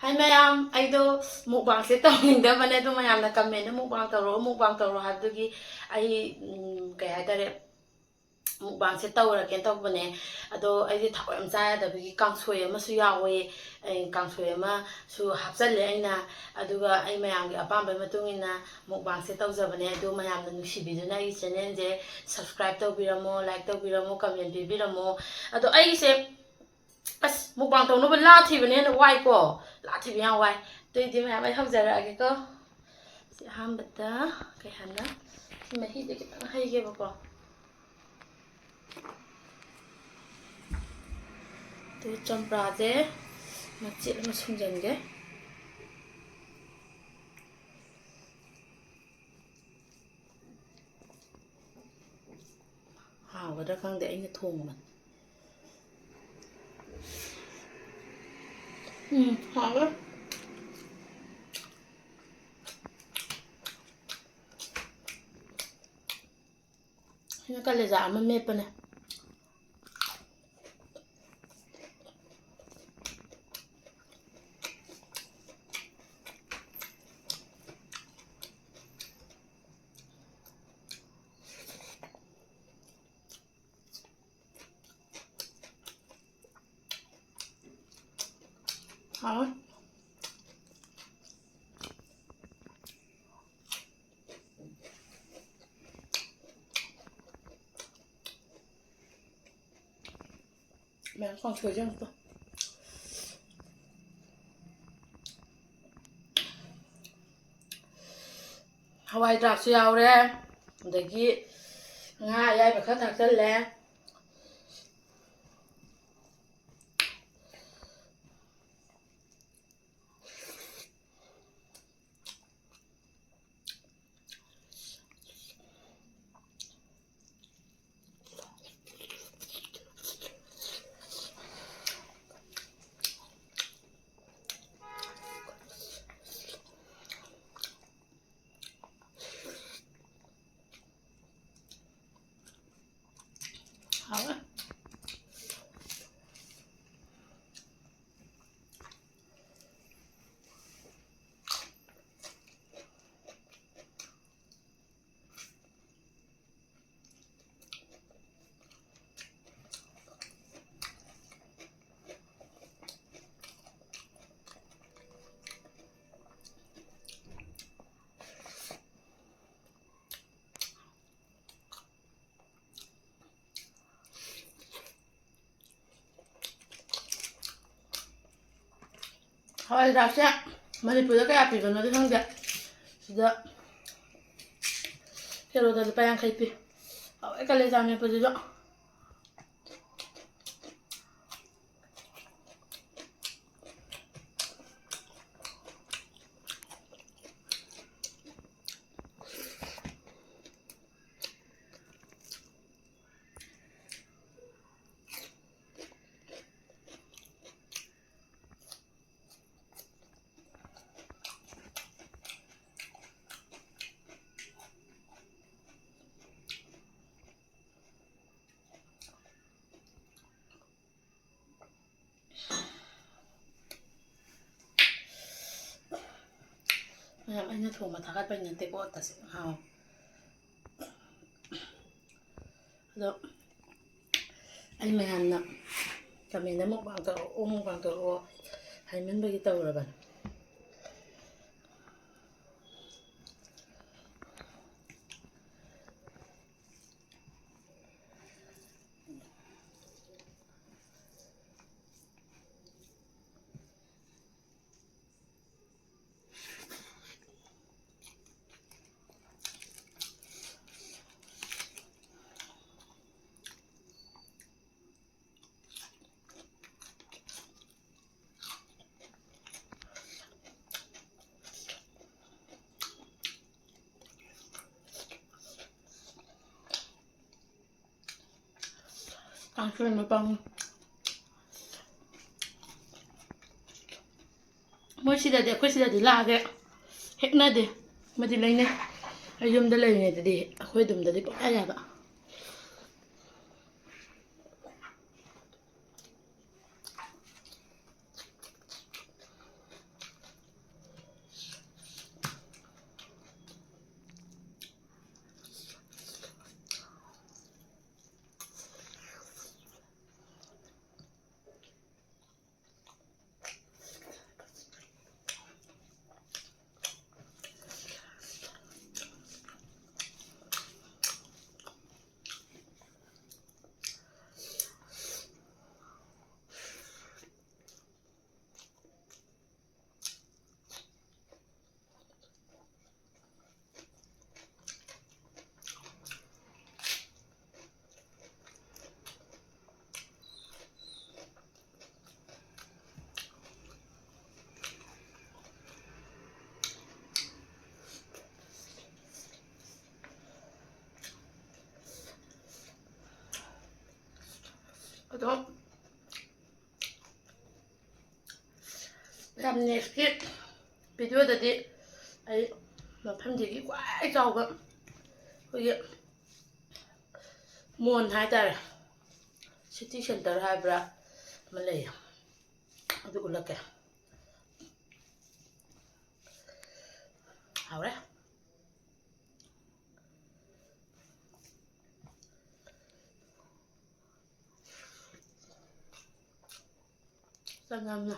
Hi mayam, aido mukbang se tawningdabane adu mayamna comment mukbang tawro habdugi ai kai hadare mukbang se tawrake tawbane ado ai thakwa yam chayadabagi kangsoi ama su yawe kangsoi ama su hapchalle aina aduga ai mayamgi apamba matungina mukbang se tawjabane adu mayamna nusibiduna ai channel je subscribe tawbiramo like tawbiramo comment bibiramo ado ai se as mukbang tawno la thibane na wai ko la thibi ya wai toidi mayam ai hawjara age ko si hambata kai hana si mahi de kitang haige bako to champra je machet ma sunjange ha wada khang de aina thong man ha ina kaleja ama mepane ha mẹ con chơi chứ không hawai drak su yaure dagi nga yai ba kha thak challe hawa hawai drak se manipur da kaya pi bano di khangde sida kilo da pa yang kai pi hawai kaleja me pa jo mayam aina thoma thakat pa nante ko tas ha ado ai mayam na kamena mukbang tawro haimen bagi tawraban kangsoi mapang moi sidadi akhoi sidadi laage heknade madi laine ayumda laine dadi akhoi dumdadi paya yaba ꯑꯗꯣ ꯌꯥꯝ ꯅꯦꯛꯁꯀꯤ ꯚꯤꯗꯤꯑꯣꯗꯗꯤ ꯑꯩ ꯃꯐꯝꯁꯤꯒꯤ ꯈ꯭ꯋꯥꯏ ꯆꯥꯎꯕ ꯑꯩꯈꯣꯏꯒꯤ ꯃꯣꯜ ꯍꯥꯏꯇꯥꯔꯦ city centre ꯍꯥꯏꯕ꯭ꯔꯥ ꯑꯃ ꯂꯩꯌꯦ ꯑꯗꯨ ꯎꯠꯂꯛꯀꯦ ꯍꯥꯎꯔꯦ ꯆꯪꯉꯝꯅ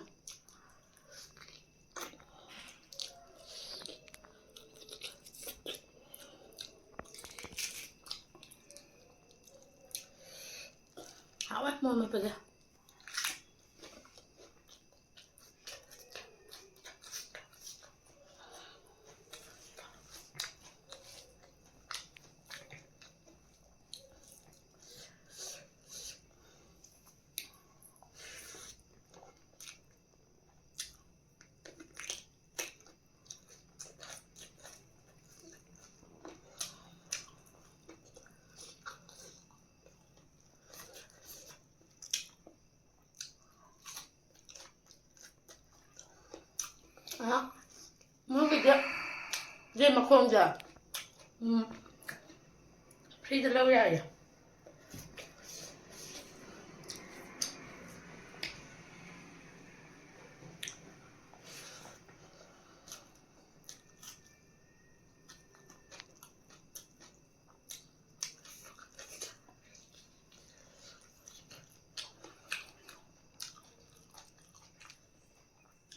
hảo quá mua mình phải đó muốn cái gì riêng mà không giờ khi lâu rồi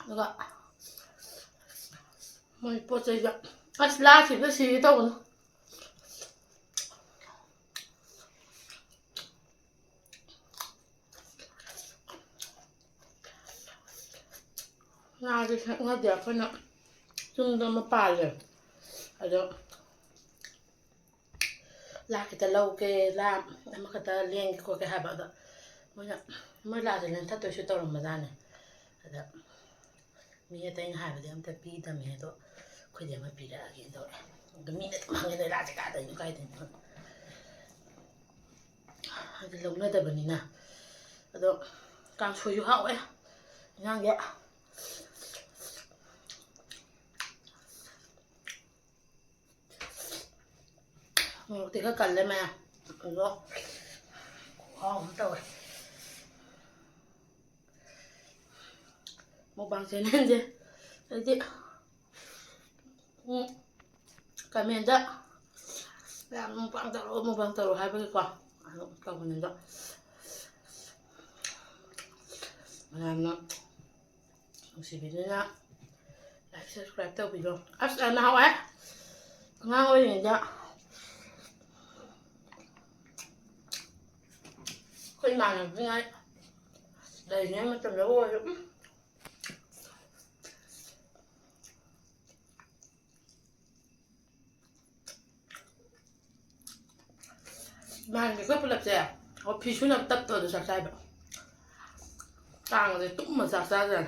được ạ mày bỏ chơi vậy lá chỉ biết xí đâu nữa nga thì nga đẹp hơn ạ chung nó mà bài rồi ở đó là cái ta lâu cái làm mà cái ta liên của cái hai bạn đó mới là thì nên thắt tôi sẽ tao làm mà ra này ở đóมีแต่ยังหายไปเดี๋ยวแต่ปีแต่มีตัวค่อยเดี๋ยวมาปีละกินตัวก็มีแต่มันก็ได้ราชการแต่อยู่ใกล้ถึงจะลงได้แต่แบบนี้นะแล้วการช่วยอยู่ห้าวเอ้ยย่างเยอะตีก็กันเลยไหมแล้วห้องตัวmột bằng thế nên gì đấy chị cả miền đó làm một bằng tàu hai cái quả cầu mình đó làm nó chỉ biết nữa like subscribe tao video nào ấy ngang ơi nhìn đó khuyên mà là với ai đầy nhé mà tầm đó rồi mà cái gấp lập rẻ có phi xuống làm tập rồi sạc sai vậy càng rồi tụng mà sạc ra rồi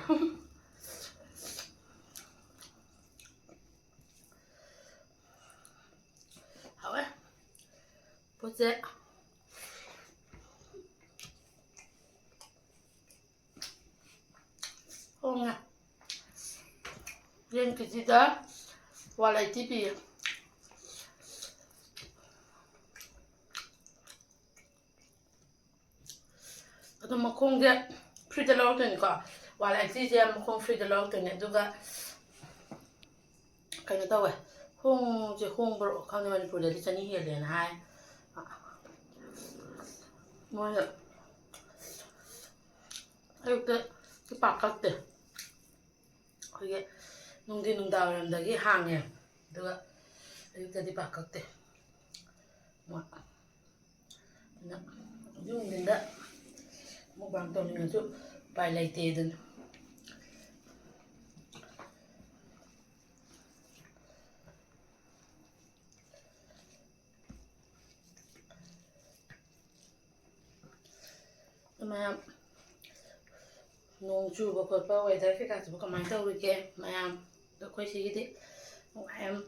hảo ấy bố dễ không nè riêng cái gì đó qua lại tí bì 또 뭐 콩게 프리드 나오니까 와라 이제 뭐 프리드 나오더니 누가 그냥 또 왜? 홍 이제 홍으로 강내만 보내지 전이 해야 되나 하이 뭐야 이렇게 바깥에 그게 농기농다 그런다기 항해 누가 이렇게 바깥에 뭐 용된다 một bằng tuần này chút bài lấy tiền mà nông chu bọc bọc vậy đấy phải cả chúng có máy tàu được kia mà được quay xí thế em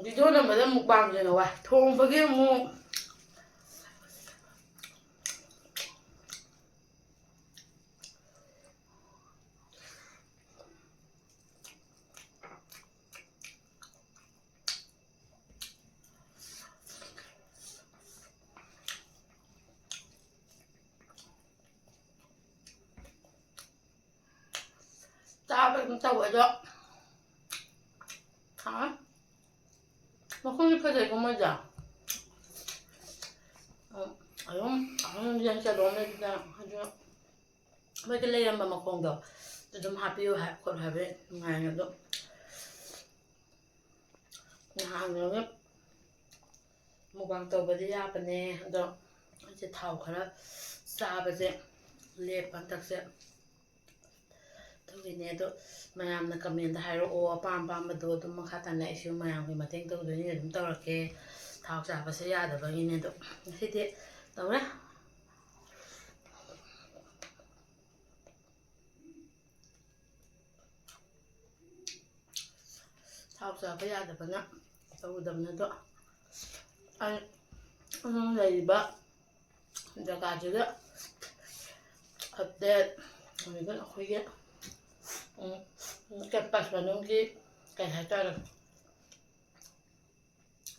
video ꯅꯝꯕꯗ ꯑꯃꯨꯛ ꯄꯥꯡꯗꯣꯏꯅ ꯋꯥꯏ ꯊꯣꯡꯕꯒꯤ ꯑꯃꯨꯛ ꯆꯥꯕ ꯑꯗꯨꯝ ꯇꯧꯋꯦ ꯑꯗꯣ ꯃꯈꯣꯡꯗꯤ ꯐꯖꯩꯀꯣ ꯃꯣꯏꯁꯦ ꯑꯗꯨꯝ ꯌꯦꯟ ꯆꯥꯗꯣꯡꯗ ꯑꯗꯨ ꯃꯣꯏꯗ ꯂꯩꯔꯝꯕ ꯃꯈꯣꯡꯗꯣ ꯑꯗꯨꯝ ꯍꯥꯞꯄꯤꯌꯨ ꯈꯣꯠꯂꯨ ꯍꯥꯏꯕ ꯅꯨꯡꯉꯥꯏꯅ ꯑꯗꯣ ꯅꯍꯥꯟ ꯃꯨꯛꯕꯥꯡ ꯇꯧꯕꯗꯤ ꯌꯥꯕꯅꯦ ꯑꯗꯣ ꯑꯩꯁꯦ ꯊꯥꯎ ꯈꯔ ꯆꯥꯕꯁꯦ ꯂꯦꯞꯄ ꯍꯟꯗꯛꯁꯦ ꯑꯗꯨꯒꯤꯅꯦ ꯑꯗꯣ ꯃꯌꯥꯝꯅ ꯀꯃꯦꯟꯗ ꯍꯥꯏꯔꯛꯑꯣ ꯑꯄꯥꯝ ꯑꯄꯥꯝꯕꯗꯣ ꯑꯗꯨꯝ ꯃꯈꯥ ꯇꯥꯅ ꯑꯩꯁꯨ ꯃꯌꯥꯝꯒꯤ ꯃꯇꯦꯡ ꯇꯧꯗꯣꯏꯅꯤ ꯑꯗꯨꯝ ꯇꯧꯔꯛꯀꯦ ꯊꯥꯎ ꯆꯥꯕꯁꯦ ꯌꯥꯗꯕꯒꯤꯅꯦ ꯑꯗꯣ ꯉꯁꯤꯗꯤ ꯇꯧꯔꯦ ꯊꯥꯎ ꯆꯥꯕ ꯌꯥꯗꯕꯅ ꯇꯧꯒꯗꯕꯅꯤ ꯑꯗꯣ ꯑꯩ ꯂꯩꯔꯤꯕ ꯖꯒꯥꯁꯤꯗ ꯑꯞꯗꯦꯠ ꯑꯣꯏꯕ ꯑꯩꯈꯣꯏꯒꯤ ꯀꯦꯝꯄꯁ ꯃꯅꯨꯡꯒꯤ ꯀꯩ ꯍꯥꯏꯇꯥꯔꯦ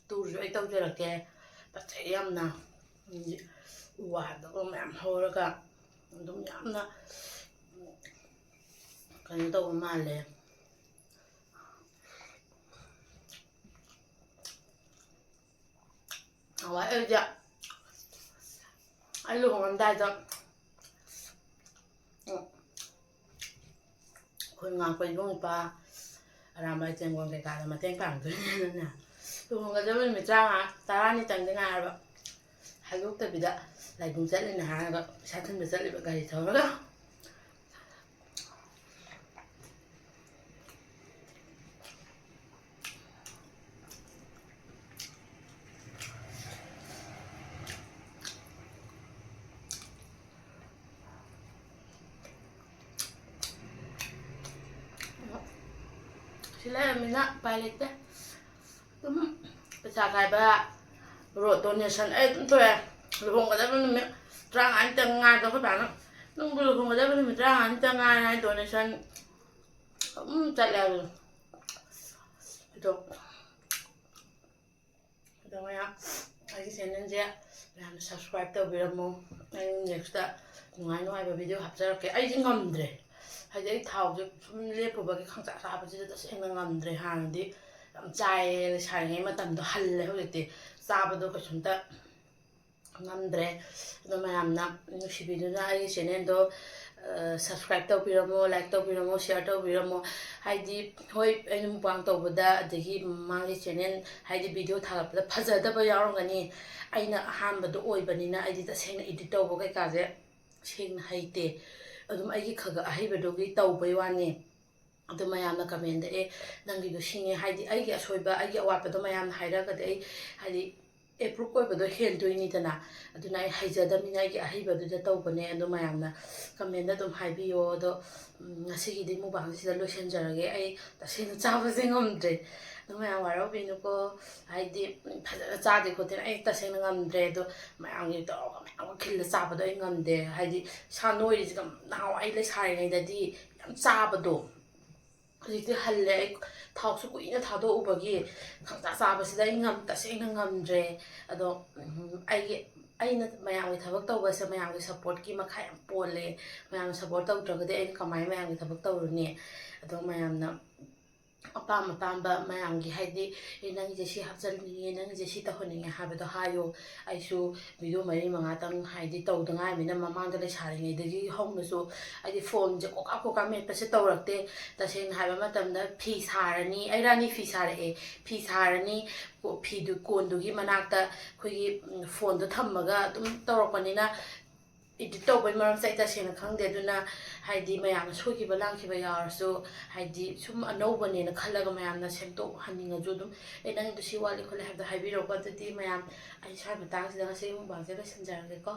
ꯇꯨꯔꯁꯨ ꯑꯩ ꯇꯧꯖꯔꯛꯀꯦ ꯐꯖꯩ ꯌꯥꯝꯅ ꯎ ꯋꯥꯗꯒ ꯃꯌꯥꯝ ꯍꯧꯔꯒ ꯑꯗꯨꯝ ꯌꯥꯝꯅ ꯀꯩꯅꯣ ꯇꯧꯕ ꯃꯥꯜꯂꯦ ꯍꯋꯥꯏ ꯑꯩꯁꯦ ꯑꯩ ꯂꯨꯍꯣꯡꯉꯝꯗꯥꯏꯗ ꯑꯩꯈꯣꯏ ꯉꯥꯛꯄ ꯏꯕꯨꯡ ꯏꯄꯥ ꯑꯔꯥꯝꯕꯥꯏ ꯆꯦꯡꯒꯣꯟ ꯀꯩꯀꯥꯗ ꯃꯇꯦꯡ ꯄꯥꯡꯗꯣꯏꯅꯤꯅ ꯂꯨꯍꯣꯡꯒꯗꯕ ꯅꯨꯃꯤꯠ 19-ꯇꯔꯥꯅꯤꯇꯪꯗꯤ ꯉꯥꯏꯔꯕ ꯍꯥꯏꯗꯣꯛꯇꯕꯤꯗ ꯂꯥꯏꯕꯨꯡ ꯆꯠꯂꯤꯅꯦ ꯍꯥꯏꯔꯒ ꯄꯩꯁꯥ ꯊꯤꯟꯕ ꯆꯠꯂꯤꯕ ꯒꯥꯔꯤ ꯊꯧꯔꯒ ꯁꯤ ꯂꯩꯔꯝꯃꯤꯅ ꯎꯄꯥꯏ ꯂꯩꯇꯦ ꯑꯗꯨꯝ ꯄꯩꯁꯥ ꯈꯥꯏꯕ ꯔꯣꯠ ꯗꯣꯅꯦꯁꯟ ꯑꯩ ꯑꯗꯨꯝ ꯇꯣꯛꯑꯦ ꯂꯨꯍꯣꯡꯒꯗꯕ ꯅꯨꯃꯤꯠ 25ꯅꯤꯇꯪ ꯉꯥꯏꯕ ꯑꯩꯈꯣꯏ ꯕꯥꯅ ꯅꯪꯕꯨ ꯂꯨꯍꯣꯡꯒꯗꯕ ꯅꯨꯃꯤꯠ 25ꯅꯤꯇꯪ ꯉꯥꯏꯔꯦ ꯍꯥꯏ ꯗꯣꯅꯦꯁꯟ ꯑꯗꯨꯝ ꯆꯠꯂꯦ ꯑꯗꯣ ꯃꯌꯥꯝ ꯑꯩꯒꯤ ꯆꯦꯅꯦꯜꯁꯦ ꯃꯌꯥꯝꯅ ꯁꯕꯁꯀ꯭ꯔꯥꯏꯕ ꯇꯧꯕꯤꯔꯝꯃꯣ ꯑꯩ ꯅꯦꯛꯁꯇ ꯅꯨꯡꯉꯥꯏꯕ ꯚꯤꯗꯤꯑꯣ ꯍꯥꯞꯆꯔꯛꯀꯦ ꯑꯩꯁꯦ ꯉꯝꯗ꯭ꯔꯦ ꯍꯥꯏꯗꯤ ꯑꯩ ꯊꯥꯎꯁꯦ ꯁꯨꯝ ꯂꯦꯞꯄꯨꯕꯒꯤ ꯈꯪꯆꯥ ꯆꯥꯕꯁꯤꯗ ꯇꯁꯦꯡꯅ ꯉꯝꯗ꯭ꯔꯦ ꯍꯥꯟꯅꯗꯤ ꯌꯥꯝ ꯆꯥꯏꯌꯦ ꯂꯩꯁꯥꯔꯤꯉꯩ ꯃꯇꯝꯗꯣ ꯍꯜꯂꯦ ꯍꯧꯖꯤꯛꯇꯤ ꯆꯥꯕꯗꯣ ꯀꯩꯁꯨꯝꯇ ꯉꯝꯗ꯭ꯔꯦ ꯑꯗꯣ ꯃꯌꯥꯝꯅ ꯅꯨꯡꯁꯤꯕꯤꯗꯨꯅ ꯑꯩꯒꯤ ꯆꯦꯅꯦꯜꯗꯣ ꯁꯕꯁꯀ꯭ꯔꯥꯏꯕ ꯇꯧꯕꯤꯔꯝꯃꯣ ꯂꯥꯏꯛ ꯇꯧꯕꯤꯔꯝꯃꯣ ꯁꯤꯌꯔ ꯇꯧꯕꯤꯔꯝꯃꯣ ꯍꯥꯏꯗꯤ ꯍꯣꯏ ꯑꯩꯅ ꯃꯨꯛꯕꯥꯡ ꯇꯧꯕꯗ ꯑꯗꯒꯤ ꯃꯥꯒꯤ ꯆꯦꯅꯦꯜ ꯍꯥꯏꯗꯤ ꯚꯤꯗꯤꯑꯣ ꯊꯥꯒꯠꯄꯗ ꯐꯖꯗꯕ ꯌꯥꯎꯔꯝꯒꯅꯤ ꯑꯩꯅ ꯑꯍꯥꯟꯕꯗꯣ ꯑꯣꯏꯕꯅꯤꯅ ꯑꯩꯗꯤ ꯇꯁꯦꯡꯅ ꯏꯗꯤꯠ ꯇꯧꯕ ꯀꯩꯀꯥꯁꯦ ꯁꯦꯡꯅ ꯍꯩꯇꯦ ꯑꯗꯨꯝ ꯑꯩꯒꯤ ꯈꯒ ꯑꯍꯩꯕꯗꯨꯒꯤ ꯇꯧꯕꯩ ꯋꯥꯅꯤ ꯑꯗꯨ ꯃꯌꯥꯝꯅ ꯀꯃꯦꯟꯗ ꯅꯪꯒꯤꯗꯣ ꯁꯤꯡꯉꯦ ꯍꯥꯏꯗꯤ ꯑꯩꯒꯤ ꯑꯁꯣꯏꯕ ꯑꯩꯒꯤ ꯑꯋꯥꯠꯄꯗꯣ ꯃꯌꯥꯝꯅ ꯍꯥꯏꯔꯒꯗꯤ ꯑꯩ ꯍꯥꯏꯗꯤ ꯑꯦꯄ꯭ꯔꯨꯞ ꯑꯣꯏꯕꯗꯣ ꯍꯦꯟꯗꯣꯏꯅꯤꯗꯅ ꯑꯗꯨꯅ ꯑꯩ ꯍꯩꯖꯗꯕꯅꯤꯅ ꯑꯩꯒꯤ ꯑꯍꯩꯕꯗꯨꯗ ꯇꯧꯕꯅꯦ ꯑꯗꯣ ꯃꯌꯥꯝꯅ ꯀꯃꯦꯟꯗ ꯑꯗꯨꯝ ꯍꯥꯏꯕꯤꯌꯣ ꯑꯗꯣ ꯉꯁꯤꯒꯤꯗꯤ ꯃꯨꯛꯕꯥꯡꯁꯦ ꯁꯤꯗ ꯂꯣꯏꯁꯤꯟꯖꯔꯒꯦ ꯑꯩ ꯇꯁꯦꯡꯅ ꯆꯥꯕꯁꯦ ꯉꯝꯗ꯭ꯔꯦ ꯑꯗꯣ ꯃꯌꯥꯝ ꯋꯥꯔꯧꯕꯤꯅꯨꯀꯣ ꯍꯥꯏꯗꯤ ꯐꯖꯅ ꯆꯥꯗꯦ ꯈꯣꯠꯇꯦꯅ ꯑꯩ ꯇꯁꯦꯡꯅ ꯉꯝꯗ꯭ꯔꯦ ꯑꯗꯣ ꯃꯌꯥꯝꯒꯤ ꯇꯧꯔꯒ ꯃꯌꯥꯝꯒ ꯈꯤꯜꯂ ꯆꯥꯕꯗꯣ ꯑꯩ ꯉꯝꯗꯦ ꯍꯥꯏꯗꯤ ꯏꯁꯥ ꯅꯣꯏꯔꯤꯁꯤꯒ ꯅꯍꯥꯟꯋꯥꯏ ꯂꯩꯁꯥꯔꯤꯉꯩꯗꯗꯤ ꯌꯥꯝ ꯆꯥꯕꯗꯣ ꯍꯧꯖꯤꯛꯇꯤ ꯍꯜꯂꯦ ꯑꯩ ꯊꯥꯎꯁꯨ ꯀꯨꯏꯅ ꯊꯥꯗꯣꯛꯎꯕꯒꯤ ꯈꯪꯆꯥ ꯆꯥꯕꯁꯤꯗ ꯑꯩ ꯇꯁꯦꯡꯅ ꯉꯝꯗ꯭ꯔꯦ ꯑꯗꯣ ꯑꯩꯅ ꯃꯌꯥꯝꯒꯤ ꯊꯕꯛ ꯇꯧꯕꯁꯦ ꯃꯌꯥꯝꯒꯤ ꯁꯞꯄꯣꯔꯠꯀꯤ ꯃꯈꯥ ꯌꯥꯝ ꯄꯣꯜꯂꯦ ꯃꯌꯥꯝꯅ ꯁꯞꯄꯣꯔꯠ ꯇꯧꯗ꯭ꯔꯒꯗꯤ ꯑꯩꯅ ꯀꯃꯥꯏꯅ ꯃꯌꯥꯝꯒꯤ ꯊꯕꯛ ꯇꯧꯔꯨꯅꯤ ꯑꯗꯣ ꯃꯌꯥꯝꯅ ꯑꯄꯥꯝ ꯑꯄꯥꯝꯕ ꯃꯌꯥꯝꯒꯤ ꯍꯥꯏꯗꯤ ꯅꯪꯒꯤꯁꯦ ꯁꯤ ꯍꯥꯞꯆꯤꯟꯅꯤꯡꯉꯦ ꯅꯪꯒꯤꯁꯦ ꯁꯤ ꯇꯧꯍꯟꯅꯤꯡꯉꯦ ꯍꯥꯏꯕꯗꯣ ꯍꯥꯏꯌꯣ ꯑꯩꯁꯨ ꯚꯤꯗꯤꯑꯣ 4-5ꯇꯪ ꯍꯥꯏꯗꯤ ꯇꯧꯗ ꯉꯥꯏꯔꯕꯅꯤꯅ ꯃꯃꯥꯡꯗ ꯂꯩꯁꯥꯔꯤꯉꯩꯗꯒꯤ ꯍꯧꯅꯁꯨ ꯑꯩꯗꯤ ꯐꯣꯟꯁꯦ ꯀꯣꯀꯥ ꯃꯦꯠꯄꯁꯦ ꯇꯧꯔꯛꯇꯦ ꯇꯁꯦꯡꯅ ꯍꯥꯏꯕ ꯃꯇꯝꯗ ꯐꯤ ꯁꯥꯔꯅꯤ ꯑꯩ ꯔꯥꯅꯤ ꯐꯤ ꯁꯥꯔꯛꯑꯦ ꯐꯤ ꯁꯥꯔꯅꯤ ꯐꯤꯗꯨ ꯀꯣꯟꯗꯨꯒꯤ ꯃꯅꯥꯛꯇ ꯑꯩꯈꯣꯏꯒꯤ ꯐꯣꯟꯗꯣ ꯊꯝꯃꯒ ꯑꯗꯨꯝ ꯇꯧꯔꯛꯄꯅꯤꯅ ꯏꯗꯤꯠ ꯇꯧꯕꯩ ꯃꯔꯝꯁꯦ ꯑꯩ ꯇꯁꯦꯡꯅ ꯈꯪꯗꯦ ꯑꯗꯨꯅ ꯍꯥꯏꯗꯤ ꯃꯌꯥꯝꯅ ꯁꯣꯏꯈꯤꯕ ꯂꯥꯡꯈꯤꯕ ꯌꯥꯎꯔꯁꯨ ꯍꯥꯏꯗꯤ ꯁꯨꯝ ꯑꯅꯧꯕꯅꯦꯅ ꯈꯜꯂꯒ ꯃꯌꯥꯝꯅ ꯁꯦꯝꯗꯣꯛꯍꯟꯅꯤꯡꯉꯁꯨ ꯑꯗꯨꯝ ꯅꯪꯒꯤꯗꯣ ꯁꯤ ꯋꯥꯠꯂꯤ ꯈꯣꯠꯂꯤ ꯍꯥꯏꯕꯗꯣ ꯍꯥꯏꯕꯤꯔꯛꯑꯣ ꯑꯗꯨꯗꯤ ꯃꯌꯥꯝ ꯑꯩ ꯁ꯭ꯋꯥꯏ ꯃꯇꯥꯡꯁꯤꯗ ꯉꯁꯤꯒꯤ ꯃꯨꯛꯕꯥꯡꯁꯦ ꯂꯣꯏꯁꯤꯟꯖꯔꯒꯦꯀꯣ